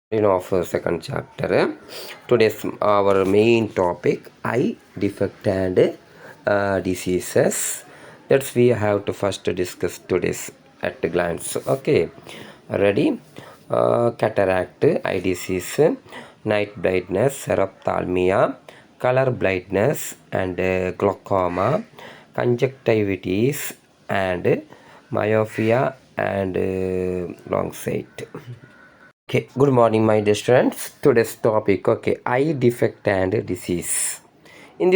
Of second chapter. Today's our main topic eye defect and diseases. That's we have to first discuss today's at a glance. Okay, ready? Cataract, eye disease, night blindness, ophthalmia, color blindness, and glaucoma, conjunctivitis, and myopia, and long sight. Okay, good morning, my dear students. Today's topic, okay, eye defect and disease. In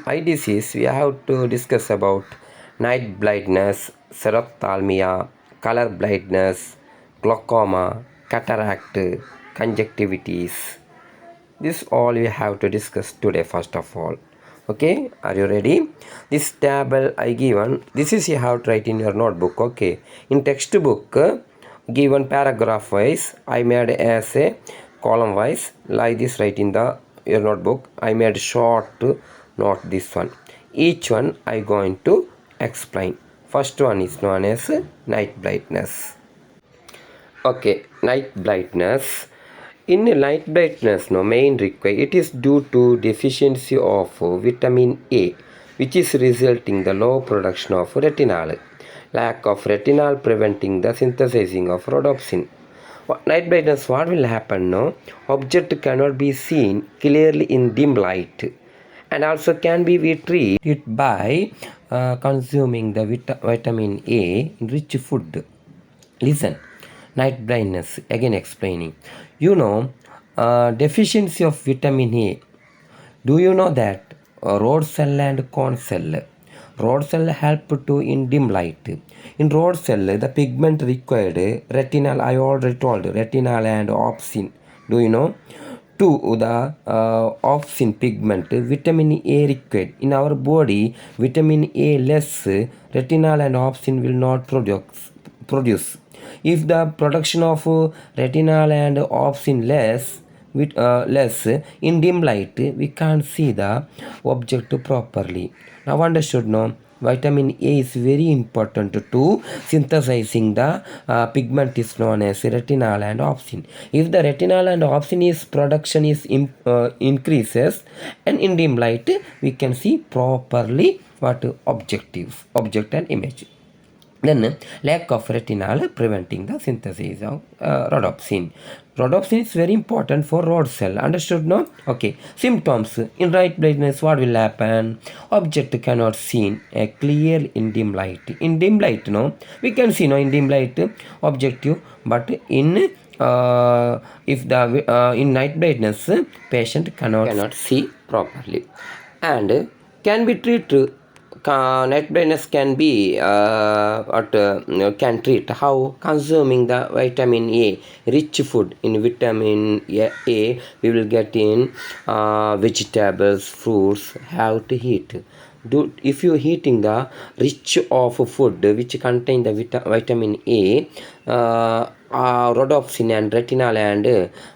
eye disease, we have to discuss about night blindness, xerophthalmia, color blindness, glaucoma, cataract, conjunctivitis. This all we have to discuss today. First of all, okay, are you ready? This table I given. This is you have to write in your notebook. Okay, in textbook given paragraph wise I made as a column wise like this. Write in the your notebook. I made short note this one. Each one I going to explain. First one is known as night blindness. Okay, night blindness. In night blindness, no main require it is due to deficiency of vitamin A, which is resulting the low production of retinol. Lack of retinol preventing the synthesizing of rhodopsin. Night blindness, what will happen? No, object cannot be seen clearly in dim light, and also can be treated by consuming the vitamin A rich food. Listen, night blindness, again explaining. Deficiency of vitamin A. Do you know that rod cell and cone cell? Rod cell help to in dim light. In rod cell, the pigment required retinal, I already told, retinal and opsin. Do you know? To the opsin pigment, vitamin A required. In our body, vitamin A less, retinal and opsin will not produce. If the production of retinal and opsin less in dim light, we can't see the object properly. Now understood, no? Vitamin A is very important to synthesizing the pigment is known as retinal and opsin. If the retinal and opsin is production is increases, and in dim light we can see properly what object and image. Then lack of retinal preventing the synthesis of rhodopsin. Rhodopsin is very important for rod cell. Understood, no? Okay. Symptoms. In night blindness, what will happen? Object cannot seen clear in dim light. In dim light, no, we can see no in dim light objective, but in if the in night blindness patient cannot see properly, and can be treated. Night blindness can be can treat how consuming the vitamin A rich food. In vitamin A we will get in vegetables, fruits. How to heat? If you heating the rich of food which contain the vitamin A, rhodopsin and retinal and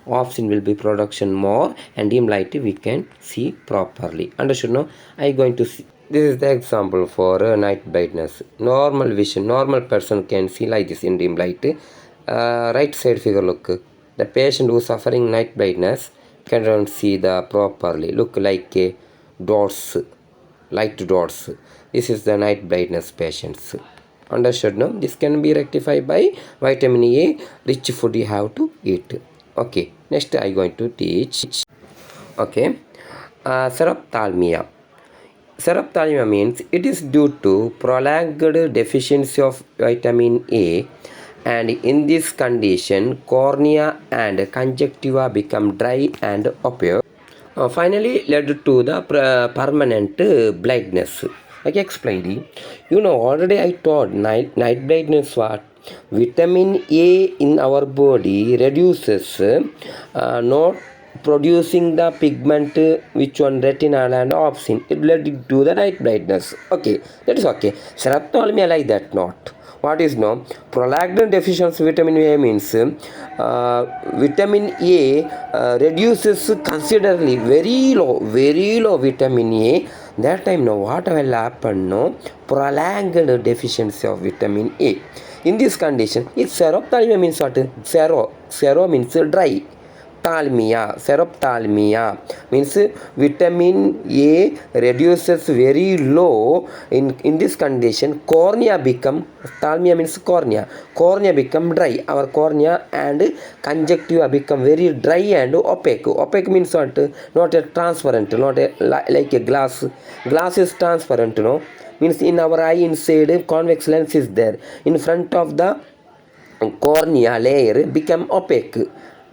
opsin will be production more, and dim light we can see properly. Understood, no? I going to see. This is the example for night blindness. Normal vision, normal person can see like this in dim light. Right side figure, look. The patient who is suffering night blindness cannot see the properly. Look like dots, light dots. This is the night blindness patients. Understood, no? This can be rectified by vitamin A rich food you have to eat. Okay, next I going to teach. Okay, xerophthalmia. Xerophthalmia means it is due to prolonged deficiency of vitamin A, and in this condition cornea and conjunctiva become dry and opaque. Finally led to the permanent blindness. Like explained, already I told night blindness what? Vitamin A in our body reduces not producing the pigment which one retinal and opsin. It led to the night blindness. Okay, that is okay. Xerophthalmia like that not. What is no? Prolactin deficiency vitamin A means vitamin A reduces considerably, very low vitamin A That time no, what will happen no? Prolonged deficiency of vitamin A. In this condition, it's serophthalmia means what? Sero means dry. Serophthalmia means vitamin A reduces very low. In this condition, cornea become, ophthalmia means cornea become dry. Our cornea and conjunctiva become very dry and opaque. Opaque means what? Not a transparent, not a like a glass. Glass is transparent, no? Means in our eye inside convex lens is there. In front of the cornea layer become opaque,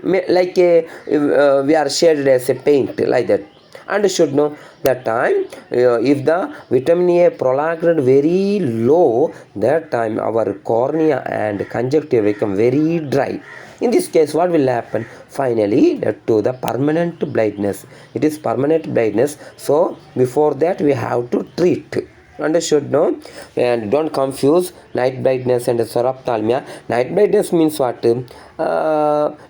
like we are shaded as a paint, like that. And should know that time, if the vitamin A prolonged very low, that time our cornea and conjunctiva become very dry. In this case, what will happen? Finally, that to the permanent blindness. It is permanent blindness. So before that, we have to treat. Understood, no? And don't confuse night blindness and serophthalmia. Night blindness means what?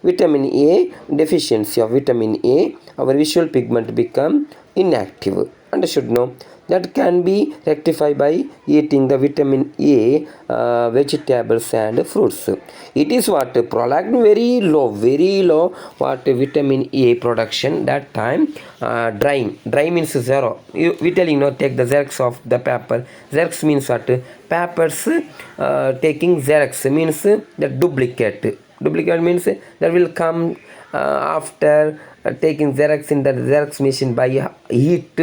Vitamin A deficiency of vitamin A, our visual pigment become inactive. Understood, no? That can be rectified by eating the vitamin A vegetables and fruits. It is what? Prolonged very low what? Vitamin A production. That time dry means zero. We tell take the Xerox of the paper. Xerox means what? Papers taking Xerox means the duplicate. Duplicate means that will come after taking Xerox in the Xerox machine by heat,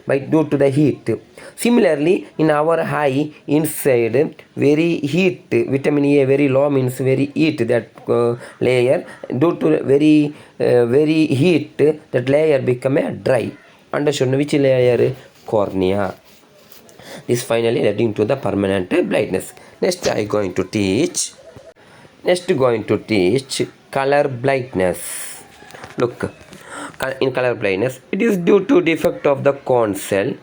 by due to the heat. Similarly, in our eye inside very heat, vitamin A very low means very heat, that layer due to very heat, that layer become a dry. Understood? Which layer? Cornea. This finally leading to the permanent blindness. Next going to teach color blindness. Look, in color blindness, it is due to defect of the cone cell,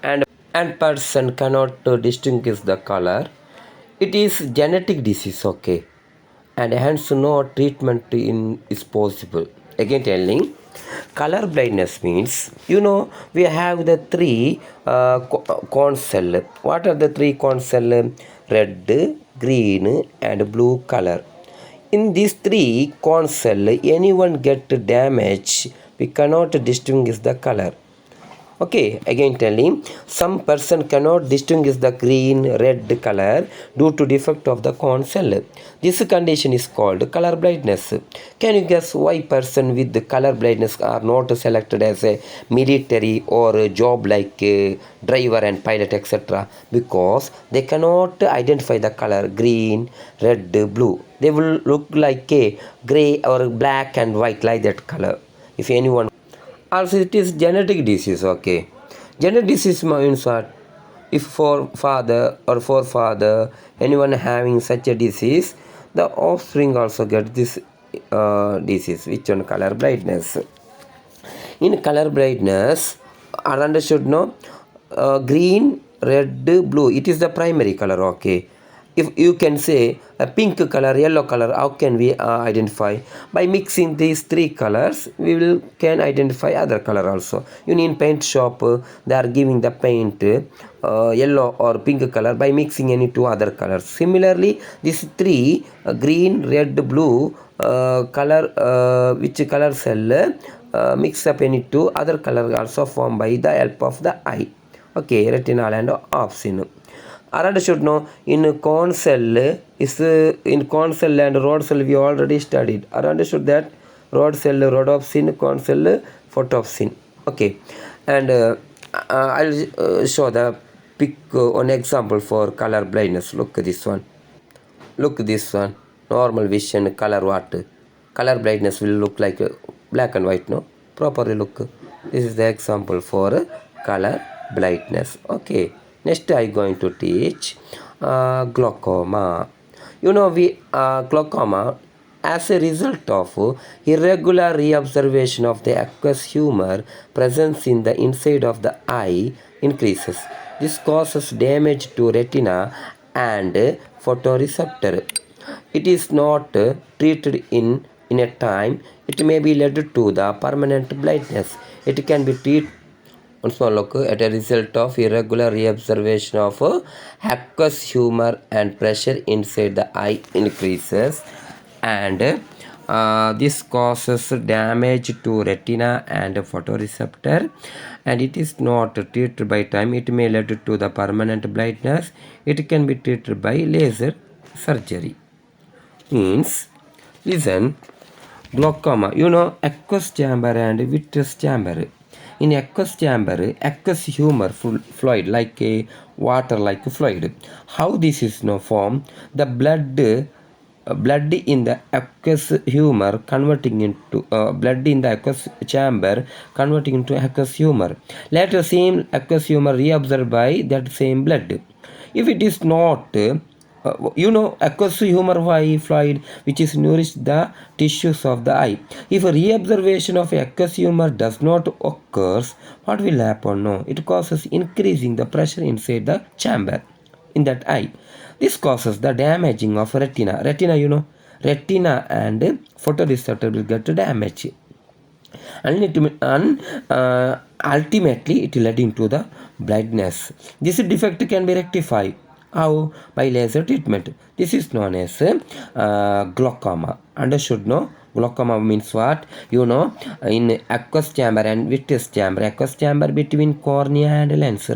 and person cannot distinguish the color. It is genetic disease, okay, and hence no treatment is possible. Again telling, color blindness means, we have the three cone cell. What are the three cone cell? Red, green and blue color. In these three cone cell, anyone get damage, we cannot distinguish the color. Okay, again telling, some person cannot distinguish the green, red color due to defect of the cone cell. This condition is called color blindness. Can you guess why person with the color blindness are not selected as a military or a job like a driver and pilot, etc.? Because they cannot identify the color green, red, blue. They will look like a gray or black and white, like that color. If anyone, also it is genetic disease, okay. Genetic disease means what? If for father or forefather anyone having such a disease, the offspring also get this disease, which on color blindness. In color blindness, are understood, no? Green, red, blue, it is the primary color, okay. If you can say a pink color, yellow color, how can we identify? By mixing these three colors, we can identify other color also. In paint shop, they are giving the paint yellow or pink color by mixing any two other colors. Similarly, these three green, red, blue color, which color cell mix up any two other color also formed by the help of the eye. Okay, retinal and opsin. Around should know in cone cell in cone cell and rod cell we already studied. Around should that rod cell, rhodopsin, cone cell, photopsin. Okay, and I'll show the pick one example for color blindness. Look this one. Look this one. Normal vision color what? Color blindness will look like black and white. No, properly look. This is the example for color blindness. Okay. Next I going to teach glaucoma. Glaucoma as a result of irregular reobservation of the aqueous humor presence in the inside of the eye increases. This causes damage to retina and photoreceptor. It is not treated in a time. It may be led to the permanent blindness. It can be treated Once more look at a result of irregular reobservation of aqueous humor and pressure inside the eye increases, and this causes damage to retina and photoreceptor, and it is not treated by time. It may lead to the permanent blindness. It can be treated by laser surgery. Means, listen, glaucoma, aqueous chamber and vitreous chamber. In aqueous chamber, aqueous humor fluid like a water like fluid. How this is now formed? The blood in the aqueous humor converting into blood in the aqueous chamber converting into aqueous humor. Later, same aqueous humor reabsorbed by that same blood. If it is not aqueous humor fluid which is nourished the tissues of the eye. If a reobservation of aqueous humor does not occur, what will happen? No, it causes increasing the pressure inside the chamber in that eye. This causes the damaging of retina. Retina and photoreceptor will get damaged. And ultimately it led into the blindness. This defect can be rectified. How? By laser treatment. This is known as glaucoma. Understood? No? Glaucoma means what? In aqueous chamber and vitreous chamber. Aqueous chamber between cornea and lens.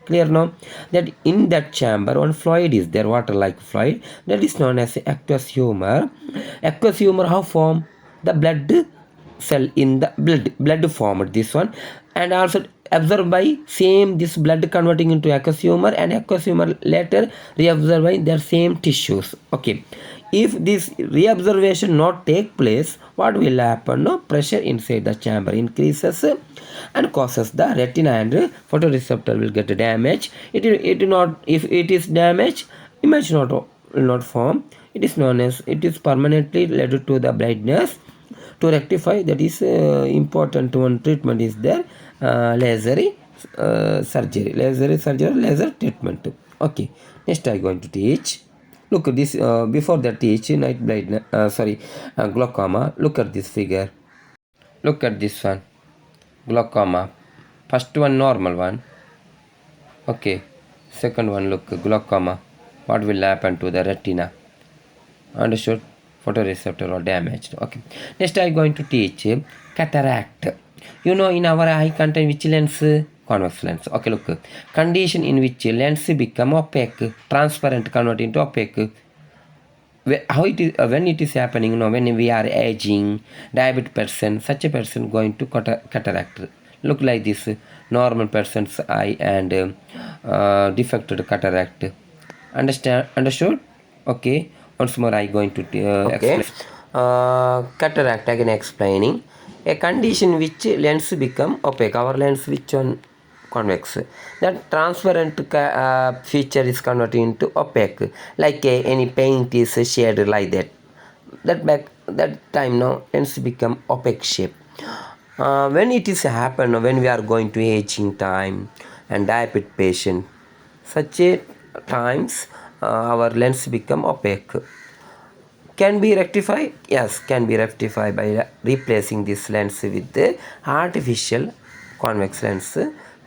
Clear? No? That in that chamber one fluid is there, water like fluid. That is known as aqueous humor. Aqueous humor how form? The blood cell in the blood formed this one, and also absorbed by same this blood converting into aqueous humor, and aqueous humor later reabsorbed by their same tissues. Okay, if this reabsorption not take place, what will happen? No, pressure inside the chamber increases and causes the retina and photoreceptor will get damaged. It not, if it is damaged, image will not form. It is known as, it is permanently led to the blindness. To rectify, that is important one treatment is there, laser surgery, laser treatment. Okay, next I going to teach. Look at this. Before that teach night blindness, glaucoma. Look at this figure. Look at this one, glaucoma. First one normal one. Okay, second one look glaucoma. What will happen to the retina? Understood? Photoreceptor or damaged. Okay, next I am going to teach cataract. In our eye contain which lens? Convex lens. Okay, look, condition in which lens become opaque, transparent, convert into opaque. How it is when it is happening? When we are aging, diabetic person, such a person going to cataract. Look like this, normal person's eye and defected cataract. Understood? Okay. Once more I going to explain. Cataract again explaining. A condition which lens become opaque. Our lens which one? Convex. That transparent feature is converted into opaque. Like any paint is shaded like that. That time now lens become opaque shape. When it is happen, when we are going to aging time and diabetic patient, such a times our lens become opaque. Can be rectified? Yes, can be rectified by replacing this lens with the artificial convex lens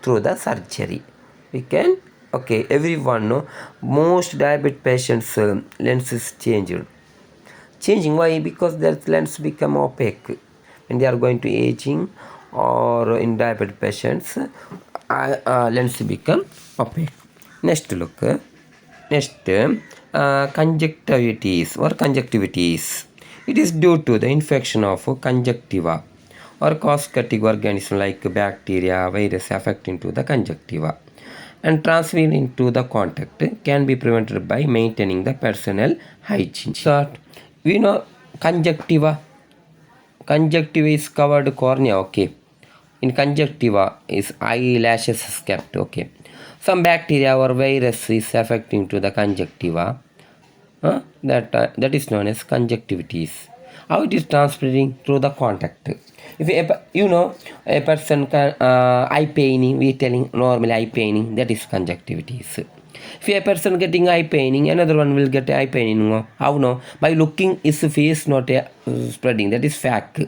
through the surgery. We can, okay, everyone know, most diabetic patients lens is changing. Why? Because their lens become opaque when they are going to aging, or in diabetic patients lens become opaque. Next look. Conjunctivitis or conjunctivitis. It is due to the infection of conjunctiva or cause-cutting organism like bacteria, virus affecting to the conjunctiva, and transfer into the contact can be prevented by maintaining the personal hygiene. So, we know conjunctiva. Conjunctiva is covered cornea. Okay. In conjunctiva is eyelashes is kept. Okay. Some bacteria or virus is affecting to the conjunctiva. That is known as conjunctivitis. How it is transferring through the contact. If a person can eye paining, we telling normally eye paining, that is conjunctivitis. If a person getting eye paining, another one will get eye paining. No? How no? By looking his face not spreading. That is fact.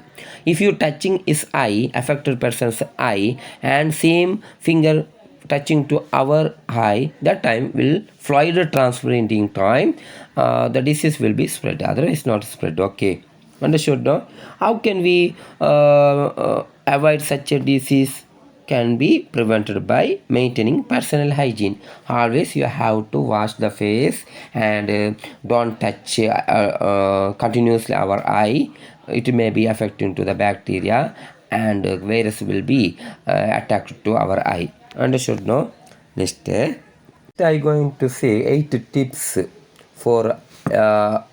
If you touching his eye, affected person's eye, and same finger touching to our eye, that time will fluid transferring time. The disease will be spread. Otherwise, not spread. Okay. Understood, no? How can we avoid such a disease? Can be prevented by maintaining personal hygiene. Always you have to wash the face and don't touch continuously our eye. It may be affecting to the bacteria and virus will be attacked to our eye. Understood, no? Next, I going to say 8 tips for eye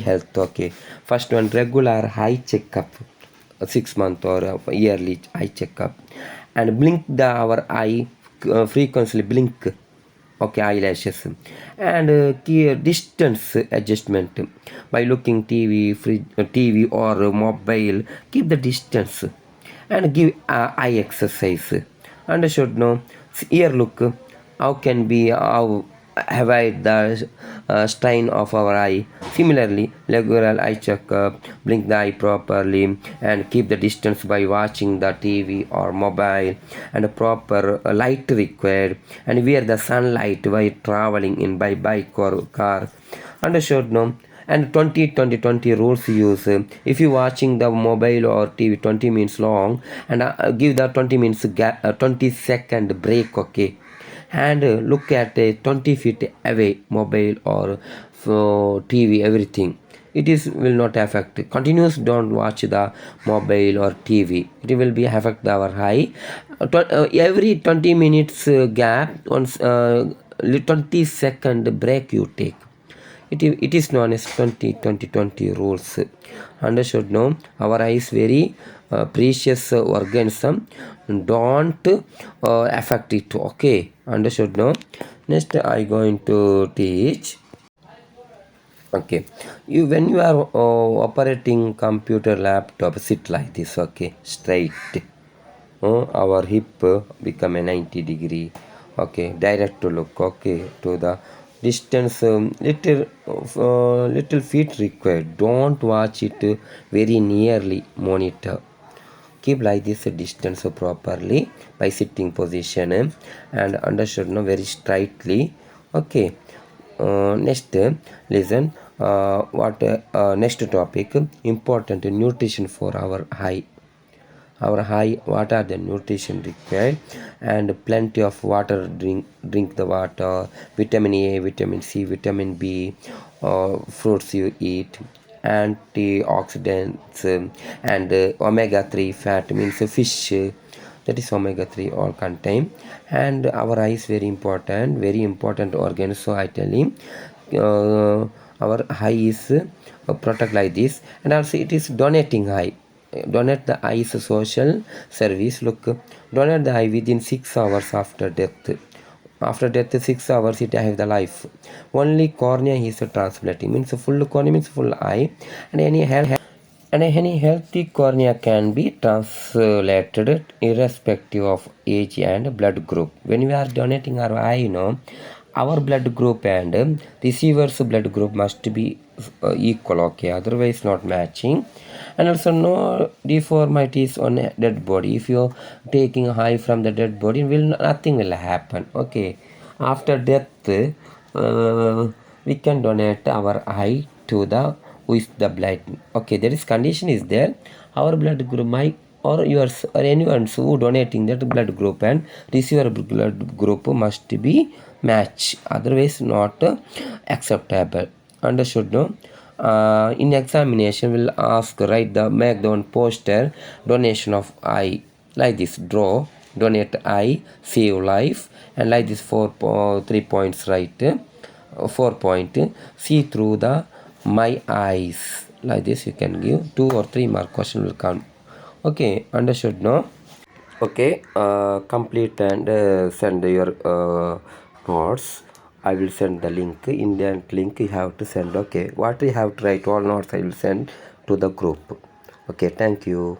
health. Okay, first one, regular eye checkup, 6 month or yearly eye checkup, and blink our eye frequently, blink. Okay, eyelashes, and key distance adjustment by looking TV or mobile. Keep the distance and give eye exercise. Understood, no? Ear look, how can be how avoid the strain of our eye. Similarly, regular eye checkup, blink the eye properly, and keep the distance by watching the TV or mobile, and a proper light required, and wear the sunlight while traveling in by bike or car. Understood, no? And 20 rules use. If you watching the mobile or TV 20 minutes long, and give the 20 minutes 20-second break. Okay, and look at 20 feet away mobile or TV, everything. It is will not affect continuous. Don't watch the mobile or TV, it will be affect our eye. Every 20 minutes gap on 20-second break you take. It is known as 20 rules. Understood, no? Our eye is very precious organism. Don't affect it. Okay, understood, no? Next I going to teach. Okay, when you are operating computer laptop, sit like this. Okay, straight. Our hip become a 90-degree. Okay, direct to look. Okay, to the distance, little feet required. Don't watch it very nearly monitor. Keep like this distance properly by sitting position, and understood, no? Very straightly. Okay, next listen, what next topic, important nutrition for our eye. What are the nutrition required, and plenty of water, drink the water, vitamin A, vitamin C, vitamin B, fruits you eat, antioxidants, and omega-3 fat means fish, that is omega-3 all contain. And our eye is very important organ, so I tell him our eye is protect like this. And also it is donating eye. Donate the eye is a social service. Look, donate the eye within 6 hours after death. After death, 6 hours it have the life. Only cornea is transplanting, means full cornea means full eye, and any healthy cornea can be translated irrespective of age and blood group. When we are donating our eye, our blood group and receiver's blood group must be equal. Okay, otherwise not matching. And also no deformities on a dead body. If you're taking eye from the dead body, nothing will happen. Okay, after death, we can donate our eye to the with the blood. Okay, there is condition is there. Our blood group, my or yours or anyone's who donating that blood group and receiver blood group must be match. Otherwise not acceptable. Understood, no? In examination will ask, write the make the one poster, donation of eye, like this, draw, donate eye, save life, and like this 3 points, right? 4 point, see through the my eyes, like this you can give 2 or 3 mark question will come. Okay, understood, no? Okay, complete and send your notes. I will send the link, Indian link you have to send. Okay, what you have to write all notes I will send to the group. Okay, thank you.